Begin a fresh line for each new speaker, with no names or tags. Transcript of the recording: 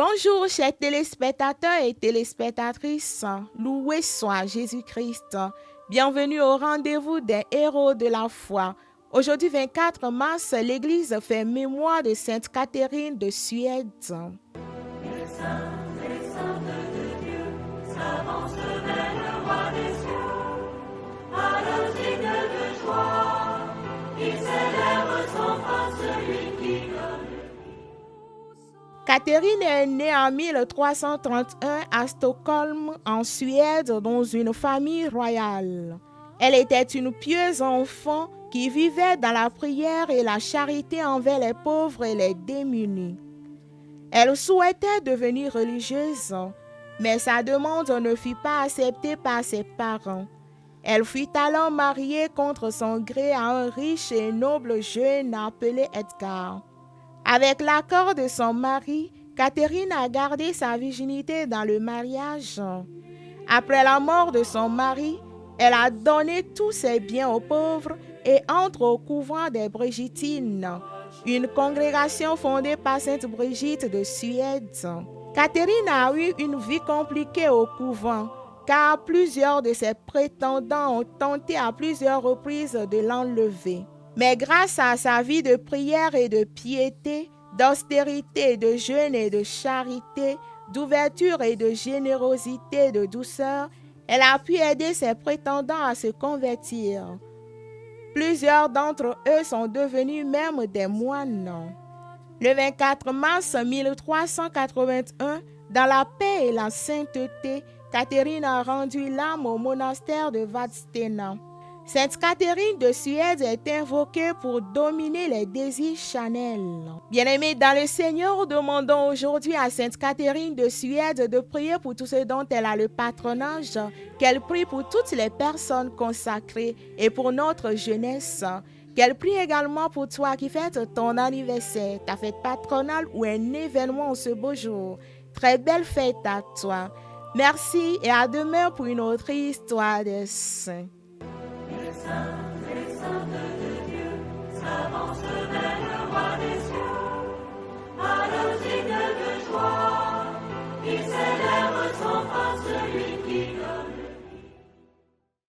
Bonjour, chers téléspectateurs et téléspectatrices. Loué soit Jésus-Christ. Bienvenue au rendez-vous des héros de la foi. Aujourd'hui, 24 mars, l'Église fait mémoire de Sainte Catherine de Suède.
Les saints de Dieu s'avancent vers le roi des cieux. À leur signe de joie, ils célèbrent sans fin celui qui donne.
Catherine est née en 1331 à Stockholm, en Suède, dans une famille royale. Elle était une pieuse enfant qui vivait dans la prière et la charité envers les pauvres et les démunis. Elle souhaitait devenir religieuse, mais sa demande ne fut pas acceptée par ses parents. Elle fut alors mariée contre son gré à un riche et noble jeune appelé Edgar. Avec l'accord de son mari, Catherine a gardé sa virginité dans le mariage. Après la mort de son mari, elle a donné tous ses biens aux pauvres et entre au couvent des Brigittines, une congrégation fondée par Sainte Brigitte de Suède. Catherine a eu une vie compliquée au couvent, car plusieurs de ses prétendants ont tenté à plusieurs reprises de l'enlever. Mais grâce à sa vie de prière et de piété, d'austérité, de jeûne et de charité, d'ouverture et de générosité, de douceur, elle a pu aider ses prétendants à se convertir. Plusieurs d'entre eux sont devenus même des moines. Le 24 mars 1381, dans la paix et la sainteté, Catherine a rendu l'âme au monastère de Vadstena. Sainte Catherine de Suède est invoquée pour dominer les désirs charnels. Bien-aimés dans le Seigneur, demandons aujourd'hui à Sainte Catherine de Suède de prier pour tous ceux dont elle a le patronage, qu'elle prie pour toutes les personnes consacrées et pour notre jeunesse. Qu'elle prie également pour toi qui fête ton anniversaire, ta fête patronale ou un événement en ce beau jour. Très belle fête à toi. Merci et à demain pour une autre histoire des saints.
Les saints